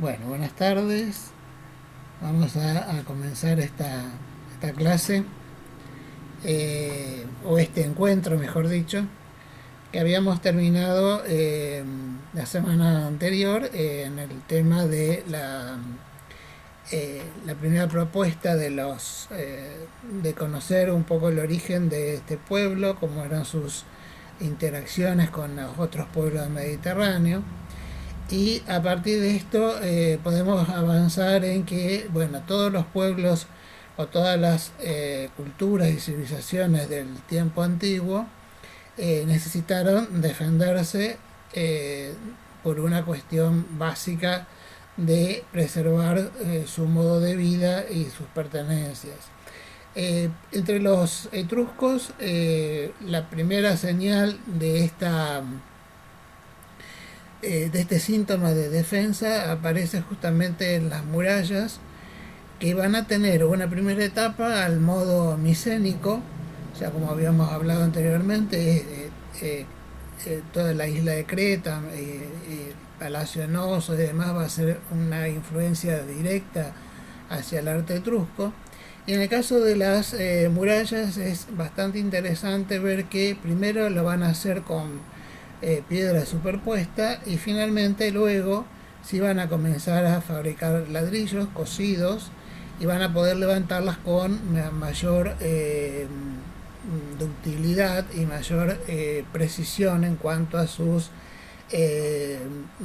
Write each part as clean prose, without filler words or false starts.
Bueno, buenas tardes. Vamos a comenzar esta clase, o este encuentro, mejor dicho, que habíamos terminado la semana anterior en el tema de la primera propuesta de conocer un poco el origen de este pueblo, cómo eran sus interacciones con los otros pueblos del Mediterráneo. Y a partir de esto podemos avanzar en que, bueno, todos los pueblos o todas las culturas y civilizaciones del tiempo antiguo necesitaron defenderse por una cuestión básica de preservar su modo de vida y sus pertenencias. Entre los etruscos, la primera señal de este síntoma de defensa aparece justamente en las murallas, que van a tener una primera etapa al modo micénico, o sea, como habíamos hablado anteriormente, toda la isla de Creta, Palacio Noso y demás va a ser una influencia directa hacia el arte etrusco. Y en el caso de las murallas es bastante interesante ver que primero lo van a hacer con piedra superpuesta, y finalmente luego si van a comenzar a fabricar ladrillos cocidos y van a poder levantarlas con mayor ductilidad y mayor precisión en cuanto a sus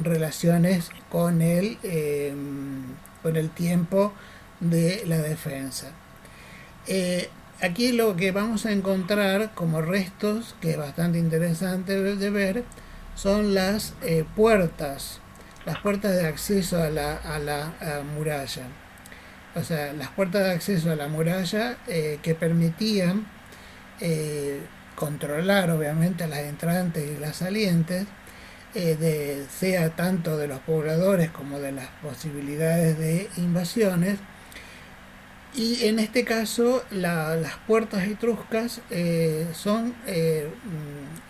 relaciones con el tiempo de la defensa. Aquí lo que vamos a encontrar como restos, que es bastante interesante de ver, son las puertas de acceso a la muralla. O sea, las puertas de acceso a la muralla que permitían controlar obviamente las entrantes y las salientes, sea tanto de los pobladores como de las posibilidades de invasiones. Y en este caso las puertas etruscas son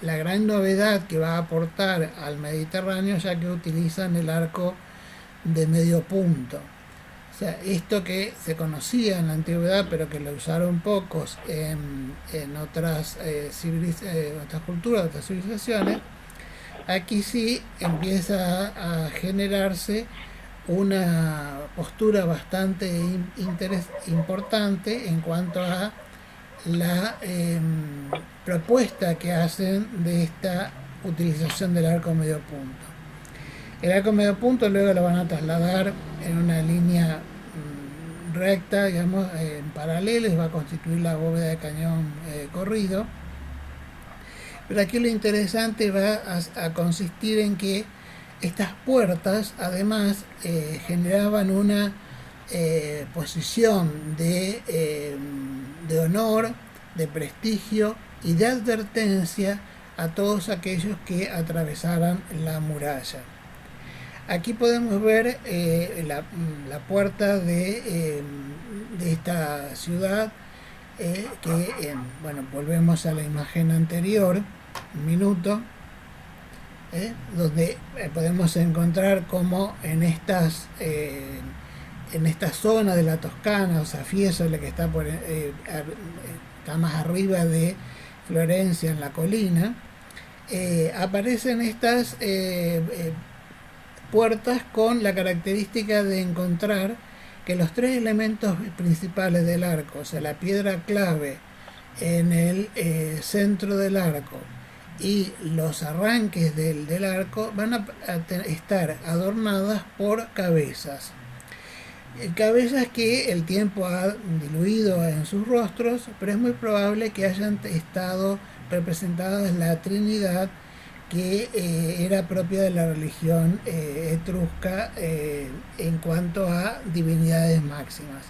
la gran novedad que va a aportar al Mediterráneo, ya que utilizan el arco de medio punto. O sea, esto que se conocía en la antigüedad, pero que lo usaron pocos en otras culturas, otras civilizaciones, aquí sí empieza a generarse una postura bastante importante en cuanto a la propuesta que hacen de esta utilización del arco medio punto. El arco medio punto luego lo van a trasladar en una línea recta, digamos, en paralelo, y va a constituir la bóveda de cañón corrido. Pero aquí lo interesante va a consistir en que estas puertas además generaban una posición de honor, de prestigio y de advertencia a todos aquellos que atravesaran la muralla. Aquí podemos ver la puerta de esta ciudad, bueno, volvemos a la imagen anterior, un minuto, donde podemos encontrar como en esta zona de la Toscana, o sea, Fiesole, que está más arriba de Florencia, en la colina, aparecen estas puertas con la característica de encontrar que los tres elementos principales del arco, o sea, la piedra clave en el centro del arco y los arranques del arco, van a estar adornadas por cabezas. Cabezas que el tiempo ha diluido en sus rostros, pero es muy probable que hayan estado representadas la Trinidad, que era propia de la religión etrusca en cuanto a divinidades máximas.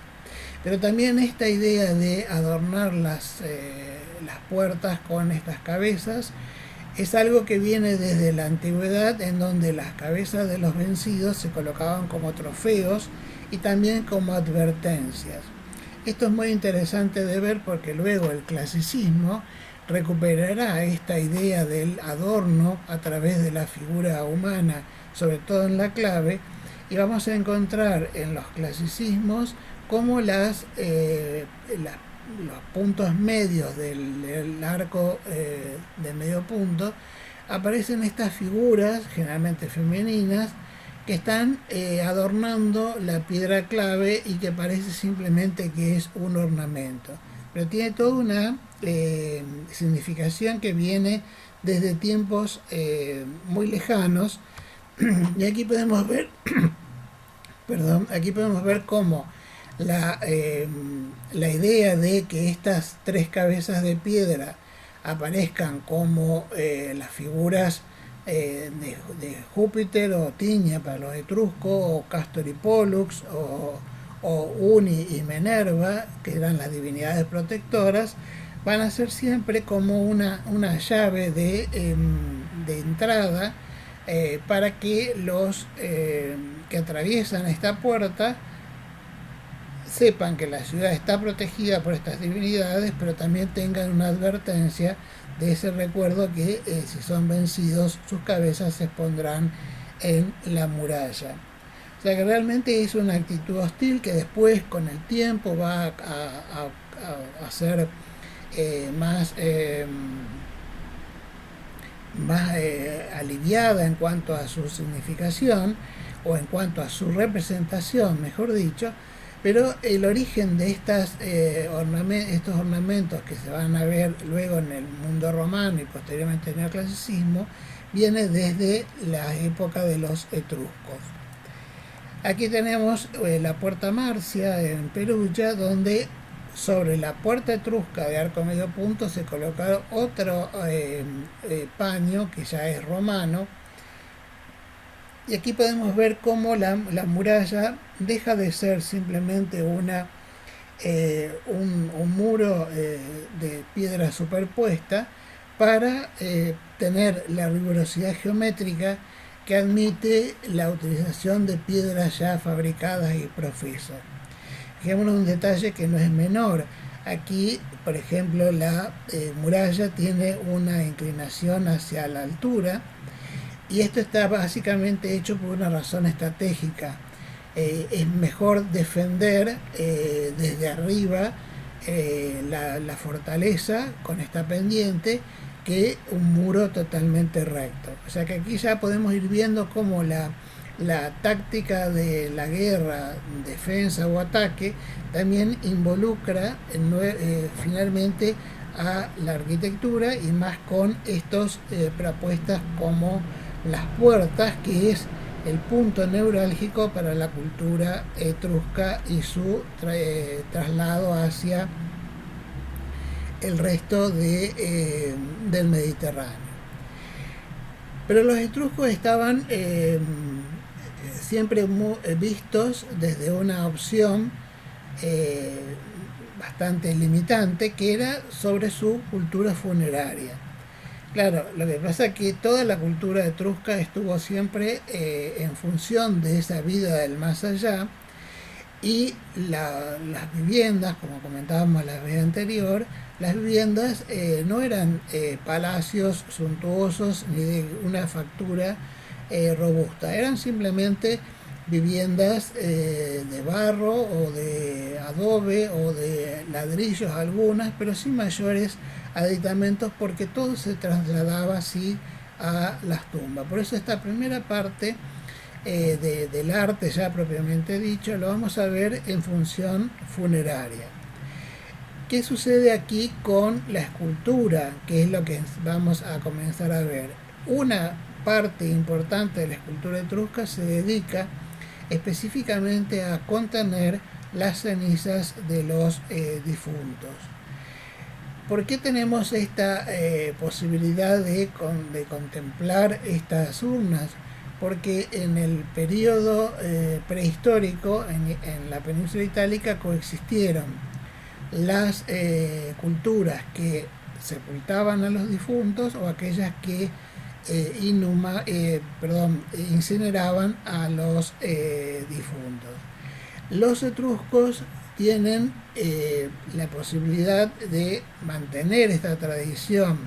Pero también esta idea de adornar las puertas con estas cabezas es algo que viene desde la antigüedad, en donde las cabezas de los vencidos se colocaban como trofeos y también como advertencias. Esto es muy interesante de ver, porque luego el clasicismo recuperará esta idea del adorno a través de la figura humana, sobre todo en la clave, y vamos a encontrar en los clasicismos como los puntos medios del arco de medio punto aparecen estas figuras, generalmente femeninas, que están adornando la piedra clave y que parece simplemente que es un ornamento. Pero tiene toda una significación que viene desde tiempos muy lejanos. Y aquí podemos ver, aquí podemos ver cómo la idea de que estas tres cabezas de piedra aparezcan como las figuras de Júpiter o Tiña para los etruscos, o Castor y Pollux, o Uni y Minerva, que eran las divinidades protectoras, van a ser siempre como una llave de entrada para que los que atraviesan esta puerta sepan que la ciudad está protegida por estas divinidades, pero también tengan una advertencia de ese recuerdo que si son vencidos, sus cabezas se expondrán en la muralla. O sea que realmente es una actitud hostil que después, con el tiempo, va a ser más aliviada en cuanto a su significación, o en cuanto a su representación, mejor dicho, pero el origen de estos ornamentos que se van a ver luego en el mundo romano y posteriormente en el clasicismo, viene desde la época de los etruscos. Aquí tenemos la Puerta Marcia en Perugia, donde sobre la puerta etrusca de arco medio punto se coloca otro paño que ya es romano. Y aquí podemos ver cómo la muralla deja de ser simplemente un muro de piedra superpuesta para tener la rigurosidad geométrica que admite la utilización de piedras ya fabricadas y profesas. Fijémonos un detalle que no es menor. Aquí, por ejemplo, la muralla tiene una inclinación hacia la altura, y esto está básicamente hecho por una razón estratégica. Es mejor defender desde arriba la fortaleza con esta pendiente que un muro totalmente recto. O sea que aquí ya podemos ir viendo cómo la táctica de la guerra, defensa o ataque, también involucra finalmente a la arquitectura, y más con estos propuestas como las puertas, que es el punto neurálgico para la cultura etrusca y su traslado hacia el resto del Mediterráneo. Pero los etruscos estaban siempre vistos desde una opción bastante limitante, que era sobre su cultura funeraria. Claro, lo que pasa es que toda la cultura etrusca estuvo siempre en función de esa vida del más allá, y las viviendas, como comentábamos la vez anterior, las viviendas no eran palacios suntuosos ni de una factura robusta, eran simplemente viviendas de barro o de adobe o de ladrillos algunas, pero sin mayores aditamentos, porque todo se trasladaba así a las tumbas. Por eso esta primera parte del arte ya propiamente dicho lo vamos a ver en función funeraria. ¿Qué sucede aquí con la escultura? Que es lo que vamos a comenzar a ver. Una parte importante de la escultura etrusca se dedica específicamente a contener las cenizas de los difuntos. ¿Por qué tenemos esta posibilidad de contemplar estas urnas? Porque en el periodo prehistórico en la península itálica coexistieron las culturas que sepultaban a los difuntos o aquellas que incineraban a los difuntos. Los etruscos tienen la posibilidad de mantener esta tradición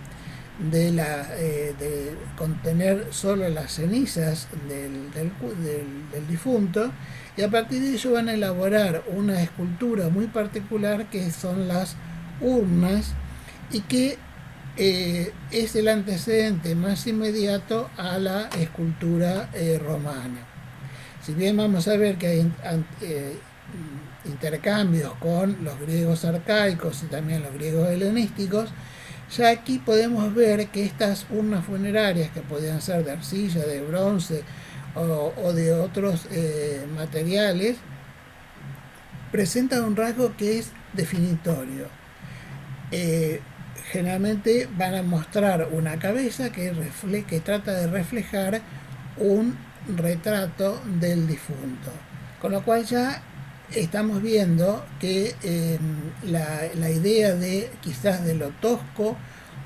de contener solo las cenizas del difunto, y a partir de ello van a elaborar una escultura muy particular que son las urnas, y que es el antecedente más inmediato a la escultura romana. Si bien vamos a ver que hay intercambios con los griegos arcaicos y también los griegos helenísticos, ya aquí podemos ver que estas urnas funerarias, que podían ser de arcilla, de bronce o de otros materiales, presentan un rasgo que es definitorio. Generalmente van a mostrar una cabeza que trata de reflejar un retrato del difunto, con lo cual ya estamos viendo que la idea de quizás de lo tosco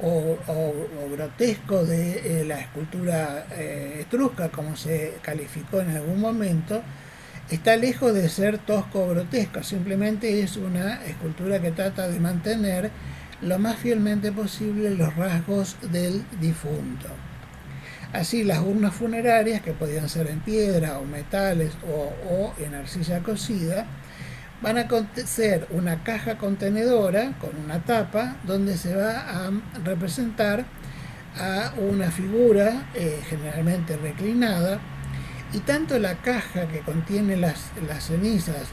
o grotesco de la escultura etrusca, como se calificó en algún momento, está lejos de ser tosco o grotesco. Simplemente es una escultura que trata de mantener lo más fielmente posible los rasgos del difunto. Así, las urnas funerarias, que podían ser en piedra o metales o en arcilla cocida, van a ser una caja contenedora con una tapa donde se va a representar a una figura generalmente reclinada, y tanto la caja que contiene las cenizas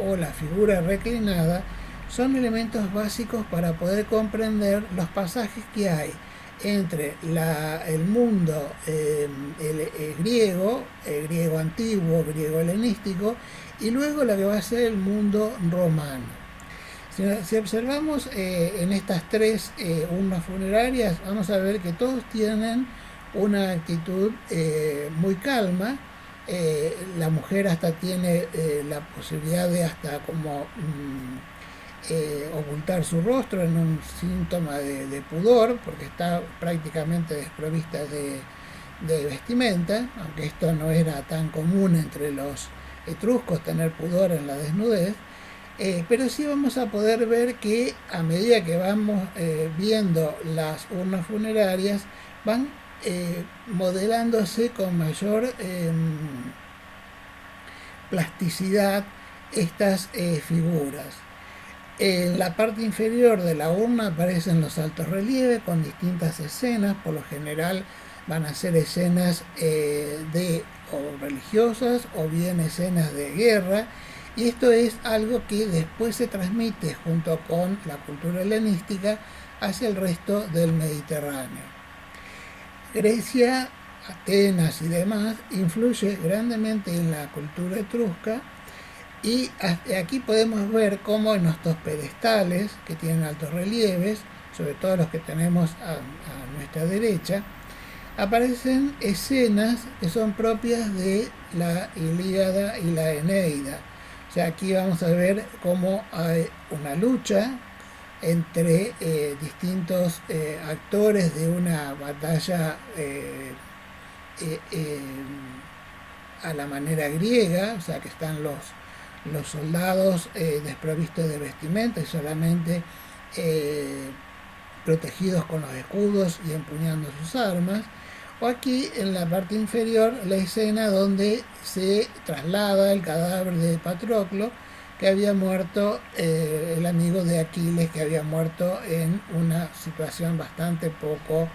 o la figura reclinada son elementos básicos para poder comprender los pasajes que hay entre el mundo griego, el griego antiguo, griego helenístico, y luego lo que va a ser el mundo romano. Si observamos en estas tres urnas funerarias, vamos a ver que todos tienen una actitud muy calma. La mujer hasta tiene la posibilidad de hasta como ocultar su rostro en un síntoma de pudor, porque está prácticamente desprovista de vestimenta, aunque esto no era tan común entre los etruscos, tener pudor en la desnudez. Pero sí vamos a poder ver que a medida que vamos viendo las urnas funerarias, van modelándose con mayor plasticidad estas figuras. En la parte inferior de la urna aparecen los altos relieves con distintas escenas. Por lo general van a ser escenas o religiosas o bien escenas de guerra, y esto es algo que después se transmite junto con la cultura helenística hacia el resto del Mediterráneo. Grecia, Atenas y demás influye grandemente en la cultura etrusca, y aquí podemos ver cómo en estos pedestales que tienen altos relieves, sobre todo los que tenemos a nuestra derecha, aparecen escenas que son propias de la Ilíada y la Eneida. O sea, aquí vamos a ver cómo hay una lucha entre distintos actores de una batalla a la manera griega. O sea, que están los soldados desprovistos de vestimenta y solamente protegidos con los escudos y empuñando sus armas. O aquí en la parte inferior la escena donde se traslada el cadáver de Patroclo, que había muerto, el amigo de Aquiles, que había muerto en una situación bastante poco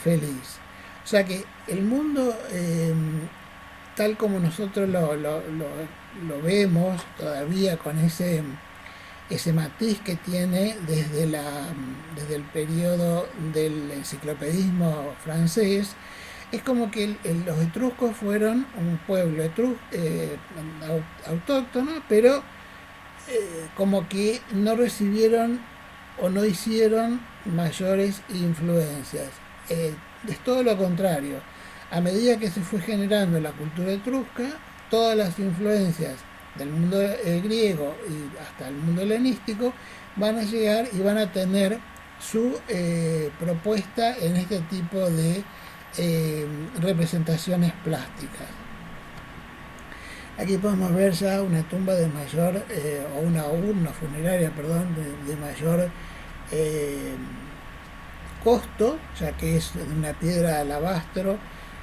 feliz. O sea que el mundo tal como nosotros lo vemos todavía, con ese matiz que tiene desde el periodo del enciclopedismo francés, es como que los etruscos fueron un pueblo autóctono, pero como que no recibieron o no hicieron mayores influencias. Es todo lo contrario. A medida que se fue generando la cultura etrusca, todas las influencias del mundo griego y hasta el mundo helenístico van a llegar y van a tener su propuesta en este tipo de representaciones plásticas. Aquí podemos ver ya una tumba de mayor, o una urna funeraria, perdón, de mayor costo, ya que es una piedra de alabastro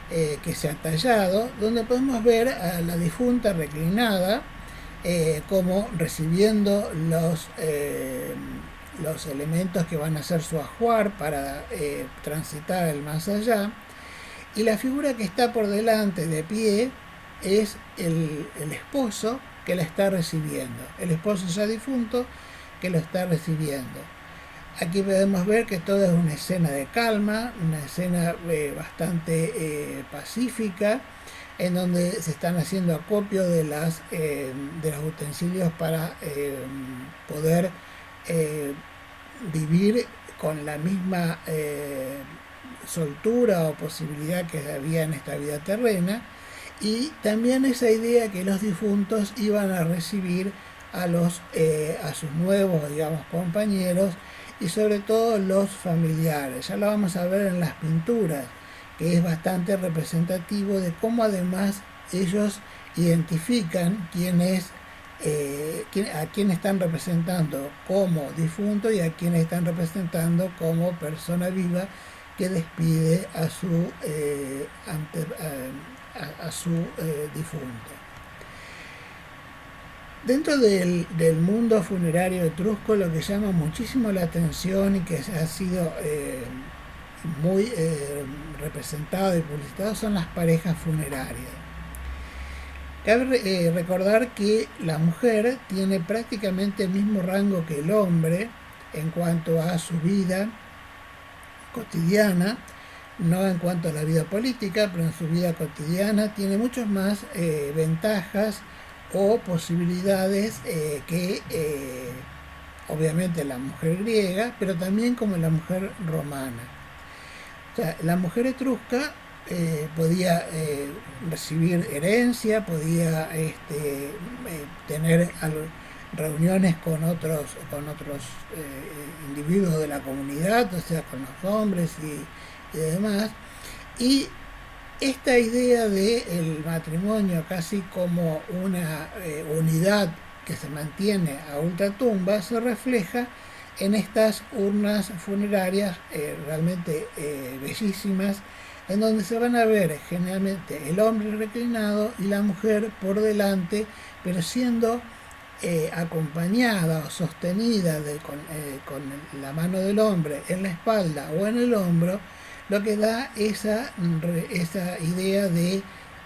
que se ha tallado, donde podemos ver a la difunta reclinada como recibiendo los elementos que van a ser su ajuar para transitar el más allá, y la figura que está por delante de pie es el esposo que la está recibiendo, el esposo ya difunto que lo está recibiendo. Aquí podemos ver que todo es una escena de calma, una escena bastante pacífica, en donde se están haciendo acopio de los utensilios para poder vivir con la misma soltura o posibilidad que había en esta vida terrena, y también esa idea que los difuntos iban a recibir a sus nuevos, digamos, compañeros, y sobre todo los familiares. Ya lo vamos a ver en las pinturas, que es bastante representativo de cómo además ellos identifican a quién están representando como difunto y a quién están representando como persona viva que despide a su difunto. Dentro del mundo funerario etrusco, lo que llama muchísimo la atención y que ha sido muy representado y publicitado son las parejas funerarias. Cabe recordar que la mujer tiene prácticamente el mismo rango que el hombre en cuanto a su vida cotidiana, no en cuanto a la vida política, pero en su vida cotidiana tiene muchas más ventajas o posibilidades que obviamente la mujer griega, pero también como la mujer romana. O sea, la mujer etrusca podía recibir herencia, podía tener reuniones con otros individuos de la comunidad, o sea, con los hombres y demás. Y esta idea del matrimonio casi como una unidad que se mantiene a ultratumba se refleja en estas urnas funerarias realmente bellísimas, en donde se van a ver generalmente el hombre reclinado y la mujer por delante, pero siendo acompañada o sostenida con la mano del hombre en la espalda o en el hombro, lo que da esa idea de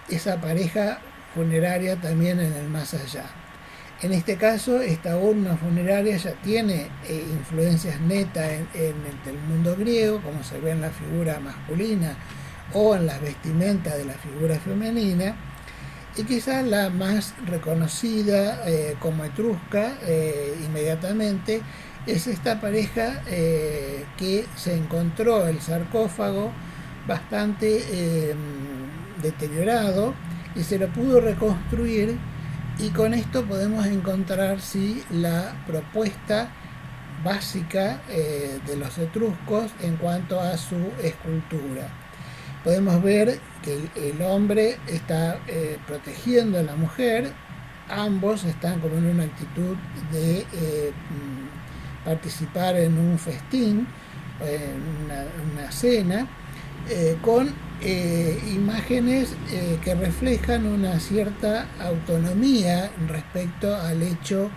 esa pareja funeraria también en el más allá. En este caso, esta urna funeraria ya tiene influencias netas en el mundo griego, como se ve en la figura masculina o en las vestimentas de la figura femenina, y quizás la más reconocida como etrusca inmediatamente es esta pareja que se encontró el sarcófago bastante deteriorado y se lo pudo reconstruir, y con esto podemos encontrar la propuesta básica de los etruscos en cuanto a su escultura. Podemos ver que el hombre está protegiendo a la mujer, ambos están como en una actitud de participar en un festín, en una cena, con imágenes que reflejan una cierta autonomía respecto al hecho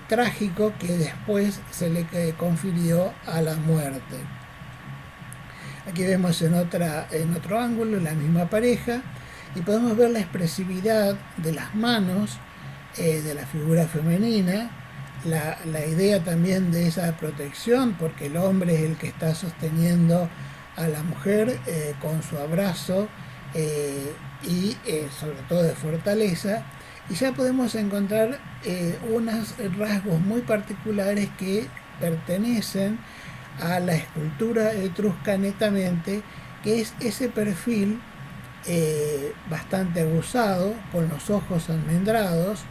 trágico que después se le confirió a la muerte. Aquí vemos en otro ángulo la misma pareja y podemos ver la expresividad de las manos de la figura femenina, la idea también de esa protección, porque el hombre es el que está sosteniendo a la mujer con su abrazo y sobre todo de fortaleza, y ya podemos encontrar unos rasgos muy particulares que pertenecen a la escultura etrusca netamente, que es ese perfil bastante aguzado, con los ojos almendrados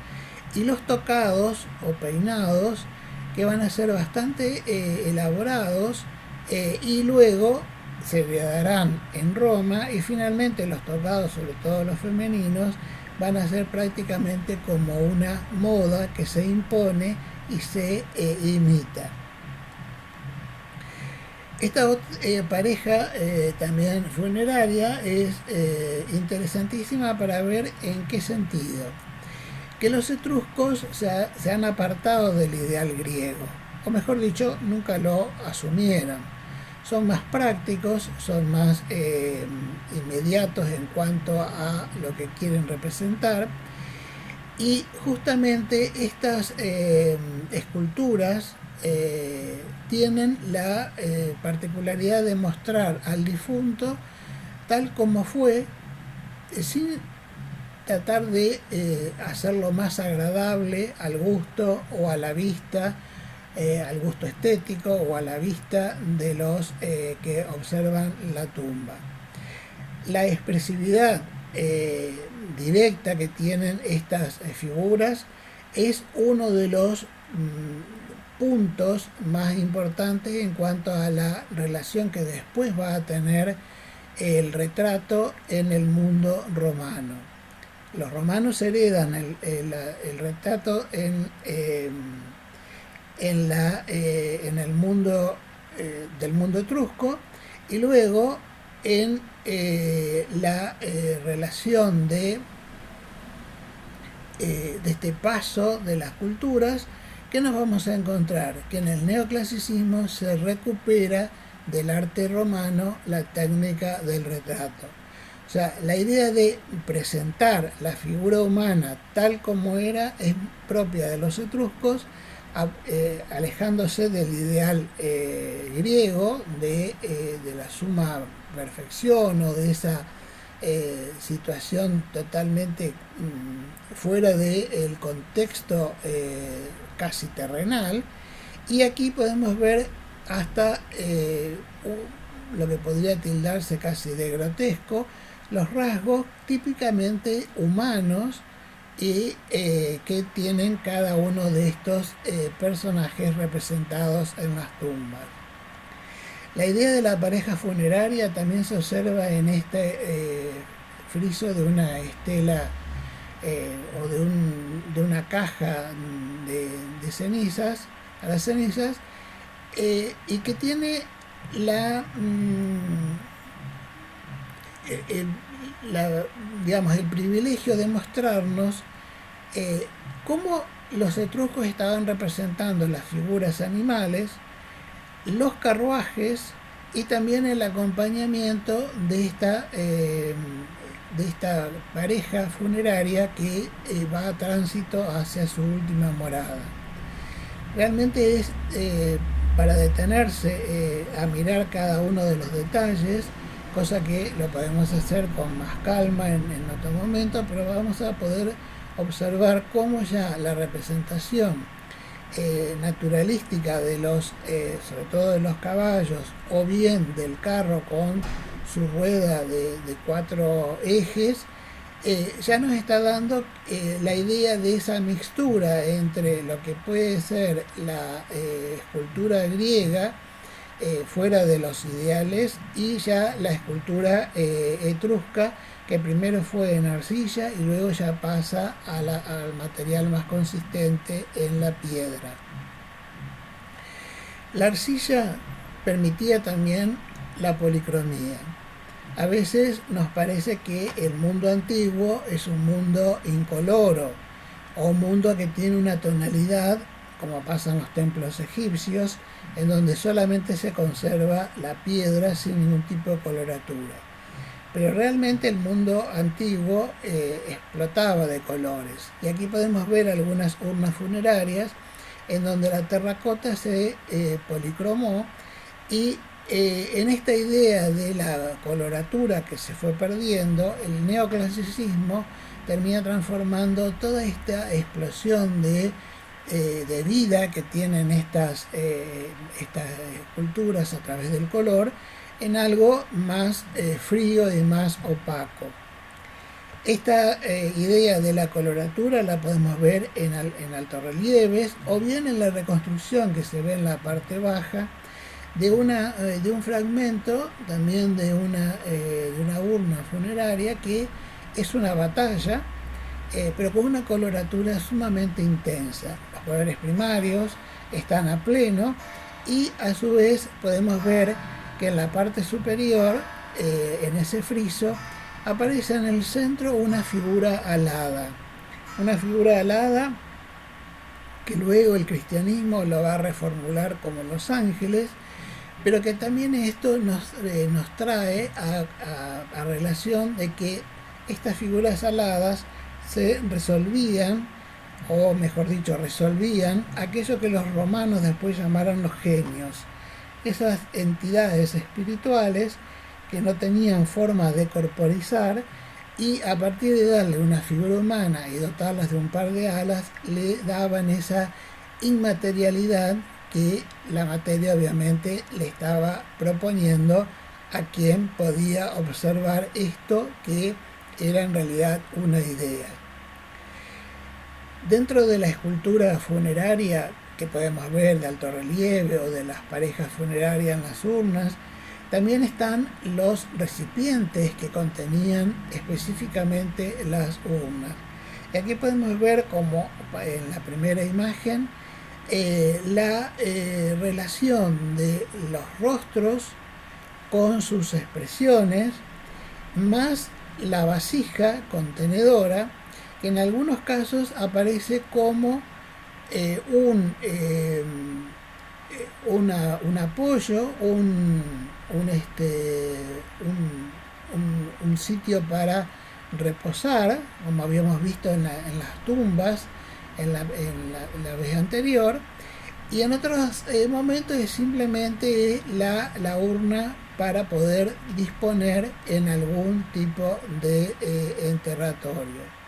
y los tocados o peinados que van a ser bastante elaborados y luego se heredarán en Roma, y finalmente los tocados, sobre todo los femeninos, van a ser prácticamente como una moda que se impone y se imita. Esta pareja también funeraria es interesantísima para ver en qué sentido. Que los etruscos se han apartado del ideal griego, o mejor dicho, nunca lo asumieron. Son más prácticos, son más inmediatos en cuanto a lo que quieren representar, y justamente estas esculturas tienen la particularidad de mostrar al difunto tal como fue, sin tratar de hacerlo más agradable al gusto o a la vista, al gusto estético o a la vista de los que observan la tumba. La expresividad directa que tienen estas figuras es uno de los puntos más importantes en cuanto a la relación que después va a tener el retrato en el mundo romano. Los romanos heredan el retrato en el mundo del mundo etrusco, y luego en la relación de este paso de las culturas, que nos vamos a encontrar que en el neoclasicismo se recupera del arte romano la técnica del retrato. O sea, la idea de presentar la figura humana tal como era es propia de los etruscos, alejándose del ideal griego de la suma perfección, o de esa situación totalmente fuera del contexto casi terrenal. Y aquí podemos ver hasta lo que podría tildarse casi de grotesco, los rasgos típicamente humanos y que tienen cada uno de estos personajes representados en las tumbas. La idea de la pareja funeraria también se observa en este friso de una estela o de una caja de cenizas, a las cenizas, y que tiene el privilegio de mostrarnos cómo los etruscos estaban representando las figuras animales, los carruajes y también el acompañamiento de esta pareja funeraria que va a tránsito hacia su última morada. Realmente es para detenerse a mirar cada uno de los detalles, cosa que lo podemos hacer con más calma en otro momento, pero vamos a poder observar cómo ya la representación naturalística de los, sobre todo de los caballos, o bien del carro con su rueda de 4 ejes, ya nos está dando la idea de esa mixtura entre lo que puede ser la escultura griega, fuera de los ideales, y ya la escultura etrusca, que primero fue en arcilla y luego ya pasa al material más consistente en la piedra. La arcilla permitía también la policromía. A veces nos parece que el mundo antiguo es un mundo incoloro, o un mundo que tiene una tonalidad, como pasa en los templos egipcios, en donde solamente se conserva la piedra sin ningún tipo de coloratura. Pero realmente el mundo antiguo explotaba de colores. Y aquí podemos ver algunas urnas funerarias en donde la terracota se policromó, y en esta idea de la coloratura que se fue perdiendo, el neoclasicismo termina transformando toda esta explosión de vida que tienen estas culturas a través del color en algo más frío y más opaco. Esta idea de la coloratura la podemos ver en altos relieves, o bien en la reconstrucción que se ve en la parte baja de un fragmento también de una urna funeraria, que es una batalla, pero con una coloratura sumamente intensa. Los colores primarios están a pleno, y a su vez podemos ver que en la parte superior, en ese friso, aparece en el centro una figura alada. Una figura alada que luego el cristianismo lo va a reformular como los ángeles, pero que también esto nos trae a relación de que estas figuras aladas se resolvían, o mejor dicho, resolvían aquello que los romanos después llamaron los genios. Esas entidades espirituales que no tenían forma de corporizar, y a partir de darle una figura humana y dotarlas de un par de alas, le daban esa inmaterialidad que la materia obviamente le estaba proponiendo a quien podía observar esto, que era en realidad una idea. Dentro de la escultura funeraria que podemos ver de alto relieve o de las parejas funerarias en las urnas, también están los recipientes que contenían específicamente las urnas. Y aquí podemos ver, como en la primera imagen, la relación de los rostros con sus expresiones, más la vasija contenedora, que en algunos casos aparece como un apoyo, un sitio para reposar, como habíamos visto en las tumbas en la vez anterior, y en otros momentos es simplemente la urna para poder disponer en algún tipo de enterratorio.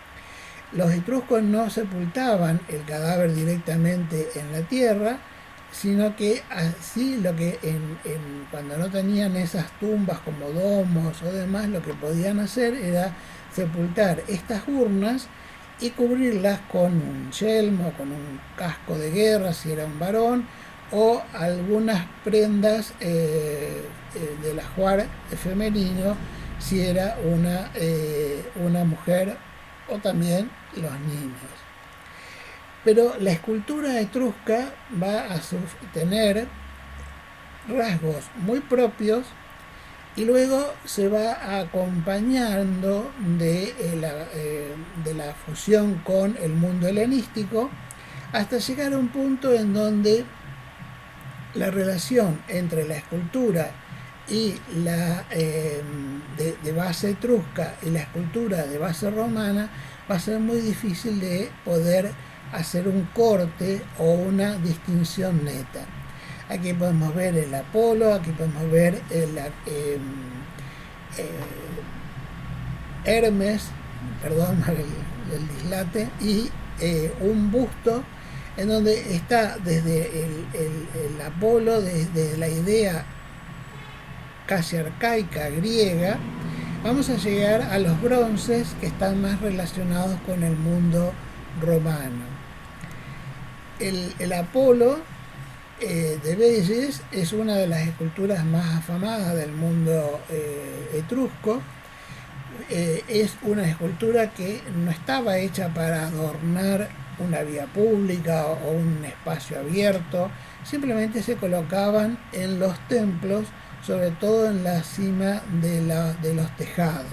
Los etruscos no sepultaban el cadáver directamente en la tierra, sino que así cuando no tenían esas tumbas como domos o demás, lo que podían hacer era sepultar estas urnas y cubrirlas con un yelmo, con un casco de guerra si era un varón, o algunas prendas del ajuar femenino si era una mujer, o también los niños. Pero la escultura etrusca va a tener rasgos muy propios, y luego se va acompañando de la fusión con el mundo helenístico, hasta llegar a un punto en donde la relación entre la escultura y la de base etrusca y la escultura de base romana va a ser muy difícil de poder hacer un corte o una distinción neta. Aquí podemos ver el Apolo, aquí podemos ver Hermes, perdón, el dislate, y un busto en donde está desde el Apolo, desde la idea casi arcaica griega, vamos a llegar a los bronces que están más relacionados con el mundo romano. El Apolo de Veiges es una de las esculturas más afamadas del mundo etrusco. Es una escultura que no estaba hecha para adornar una vía pública o un espacio abierto, simplemente se colocaban en los templos, sobre todo en la cima de los tejados.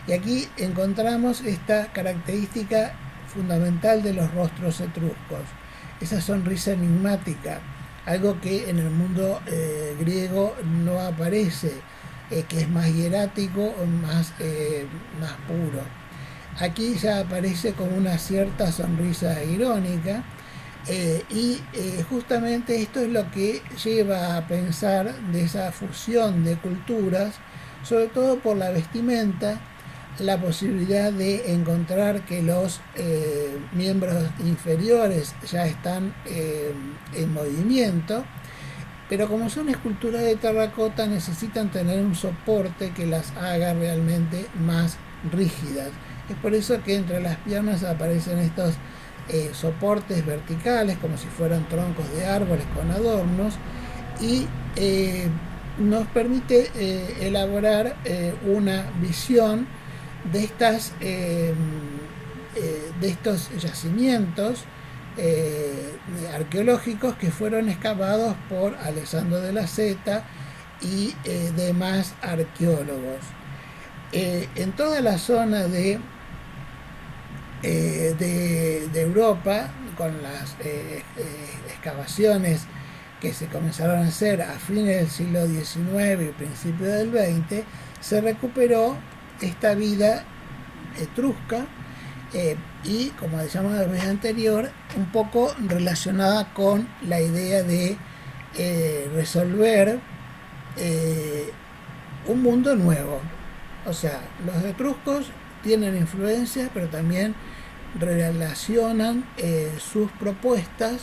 Y aquí encontramos esta característica fundamental de los rostros etruscos, esa sonrisa enigmática, algo que en el mundo griego no aparece, que es más hierático, más puro. Aquí ya aparece con una cierta sonrisa irónica, y justamente esto es lo que lleva a pensar de esa fusión de culturas, sobre todo por la vestimenta, la posibilidad de encontrar que los miembros inferiores ya están en movimiento, pero como son esculturas de terracota necesitan tener un soporte que las haga realmente más rígidas. Es por eso que entre las piernas aparecen estos soportes verticales, como si fueran troncos de árboles con adornos, y nos permite elaborar una visión de estos yacimientos arqueológicos que fueron excavados por Alessandro de la Seta y demás arqueólogos. En toda la zona de Europa, con las excavaciones que se comenzaron a hacer a fines del siglo XIX y principios del XX, se recuperó esta vida etrusca y, como decíamos la vez anterior, un poco relacionada con la idea de resolver un mundo nuevo. O sea, los etruscos tienen influencia, pero también relacionan sus propuestas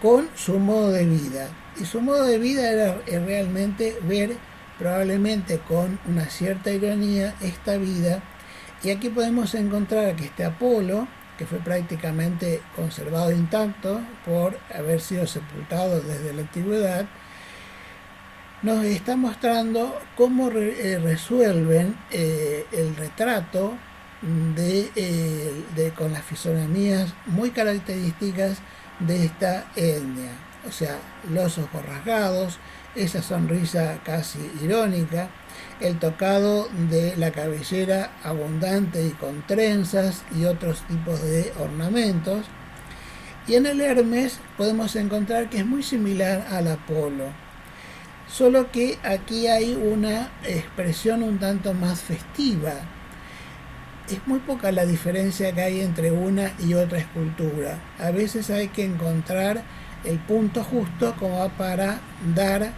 con su modo de vida. Y su modo de vida era realmente ver, probablemente con una cierta ironía, esta vida. Y aquí podemos encontrar que este Apolo, que fue prácticamente conservado intacto por haber sido sepultado desde la antigüedad, nos está mostrando cómo resuelven el retrato con las fisonomías muy características de esta etnia. O sea, los ojos rasgados, esa sonrisa casi irónica, el tocado de la cabellera abundante y con trenzas y otros tipos de ornamentos. Y en el Hermes podemos encontrar que es muy similar al Apolo, solo que aquí hay una expresión un tanto más festiva. Es muy poca la diferencia que hay entre una y otra escultura. A veces hay que encontrar el punto justo como para dar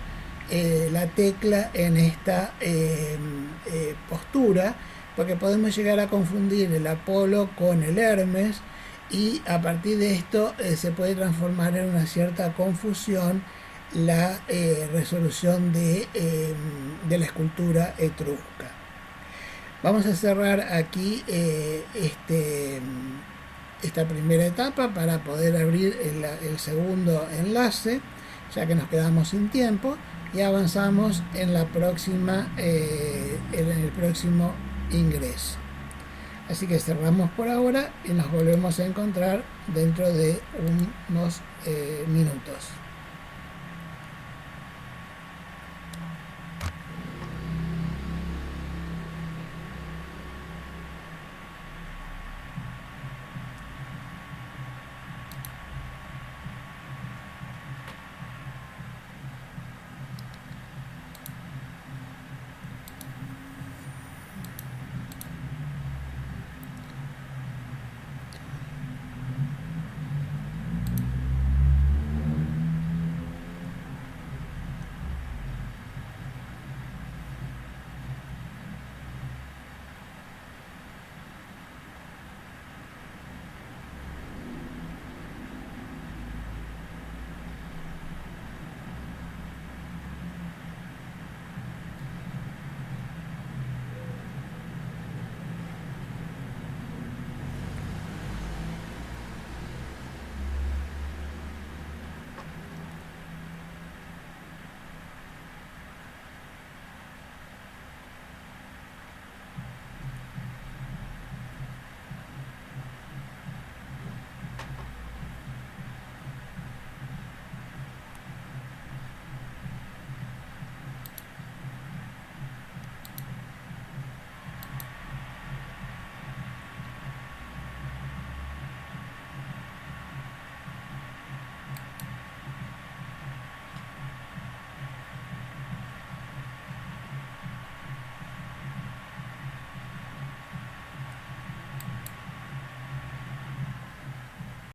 la tecla en esta postura, porque podemos llegar a confundir el Apolo con el Hermes y a partir de esto se puede transformar en una cierta confusión la resolución de la escultura etrusca. Vamos a cerrar aquí esta primera etapa para poder abrir el segundo enlace, ya que nos quedamos sin tiempo, y avanzamos en la próxima, en el próximo ingreso. Así que cerramos por ahora y nos volvemos a encontrar dentro de unos minutos.